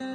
روح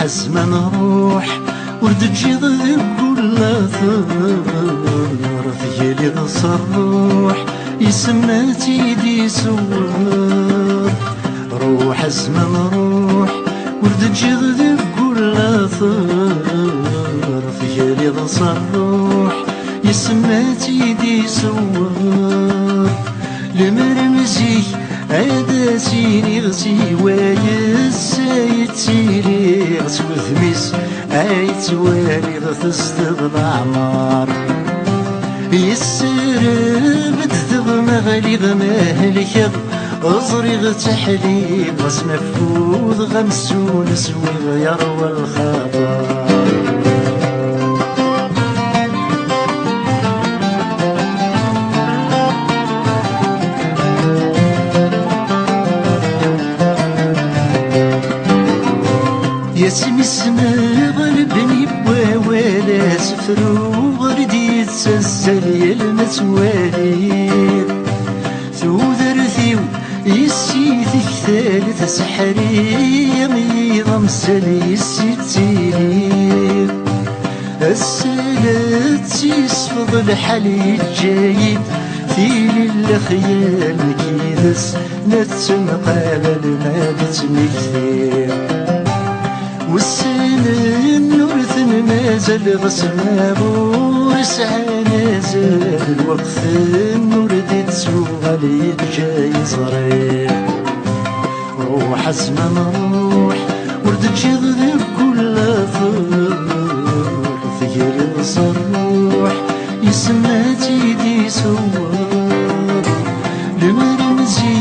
الزمان روح ورد تجي ضيق كل ثار ثيالي ضصر روح يسمى تيدي سوار. روح الزمان روح ورد تجي ضيق كل ثار ثيالي ضصر روح يسمى تيدي سوار. لمرمزي عادا سيني غسي وايس يتسيلي غسو ثميس عيتوالي غتصدق الأعمار. يسرب تثغم غلي غماهلك أزري غتحلي غس مفوض غمسون سوي غيروى الخطر. ياسمي السما غلبني بوالا سفرو غردي يتسلسل يا المتوالي. ثوذرثيو يسيثك ثالث سحري غيظ مسالي يسيتيلي. السلات يسفض الحلي الجايد ثيلي الخيال كيدس نتمقابل ما بتمكثير. والسنين نورثن مازال غسما بورس نازل الوقت النور تسوغ لي جاي صريح. روح الزمان روح ورد تجي ضيق كل ثار ثيال صار روح يسمى تيدي سوار. لمرمزي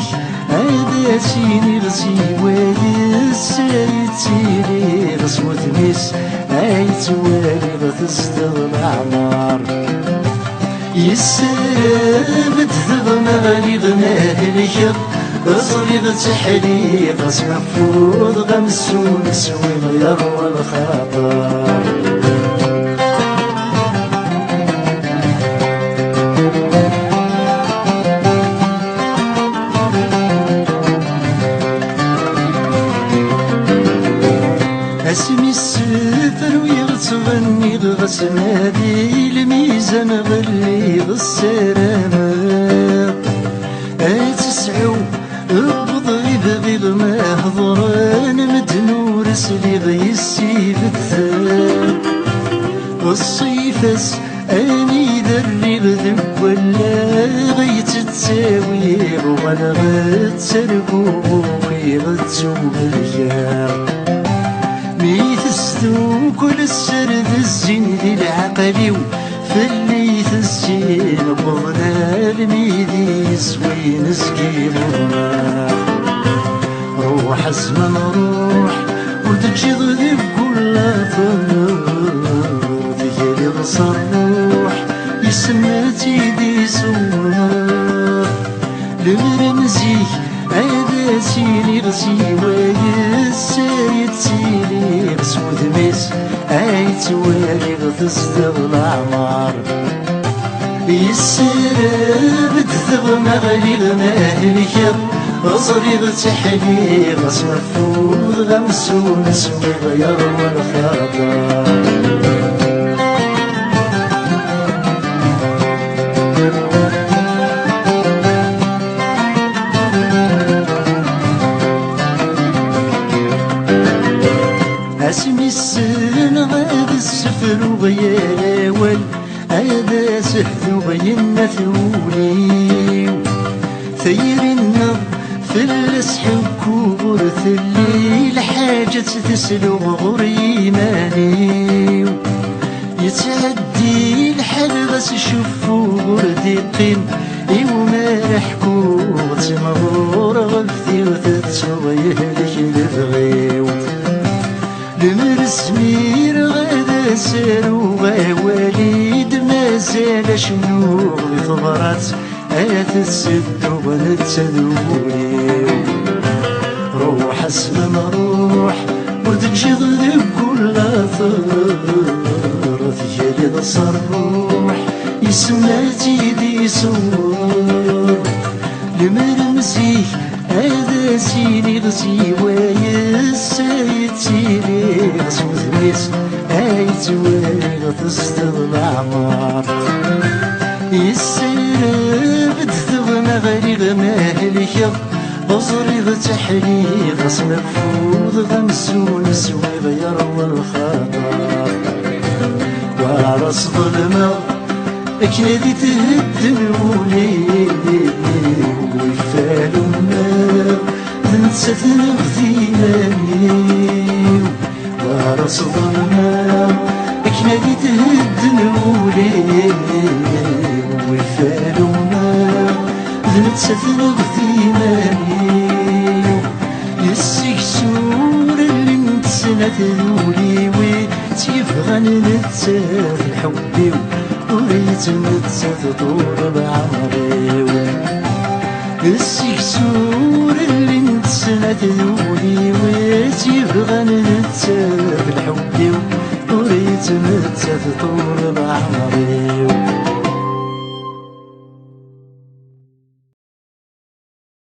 عادا سيني غسي وايس يتسيلي غسو ثميس عيتوالي غتصدق الأعمار. يسرب تثغم غلي غماهلك أصلي غتحلي غس مفوض غمسون سوي غيروى الخطر. اسمي السفر ويغتغني غسما دي الميزان غلي السلامة. اتسعو بضغي بغي ما هضران مدنور سلي غيسي بالثاب. الصيفس اني دري غذب ولا غيت تساوي ولا غتسرقو بوقي غتسوق الجار. ميثستو كل السرد الزين دي العقلي فاللي تسين بضنا الميدي يسوي نسقي بضنا. روح الزمان روح ورد تجي ضيق كل ثار ثيالي غصر روح يسمى تيدي سوار. لمرمزي عادا سيني غسي وايس يتسيلي غسو ثميس عيتوالي غتصدق الأعمار. يسرب تثغم غلي غماهلك أصلي غتحلي غس مفوض غمسون سوي غيروى الخطر. اسمي السن غاد السفر وغيا الاول هذا سهل وغيا مثولي. ثير النظر في الاسحب كور الليل حاجة تسلو غري ماني. يتعدي الحال بس شوفو غردي قيم وما رحكو تمغور غفثي وتتسويه لك البغيو. لمرسمير غدا سارو وليد مازال شنو ثمرات تسدو ونتذولي روح اسلم روح وتجيض كل ثغرة ديالي نصر روح يسمى تيدي صور المرمسي هذا سيني غسي ويسايد سيني غسو ذميس ايتوالي غتستض العمار يسرب دثغنا غريغ مهلك أصريغ تحليغ مفروض غمسون سويغ يروى الخطر وعرس ظلمة أكيد تهدم وليدي ويفعلوا النار ننسى غثيماني وعرس ظلمة أكيد تهدم وليدي ويفعلوا النار ننسى غثيماني السكسور اللي نتسنى ذولي وتيبغى نتسى حبي وريت نتسى طول بعمري السكسور اللي نتسنى ذولي وتيبغى نتسى حبي وريت نتسى طول بعمري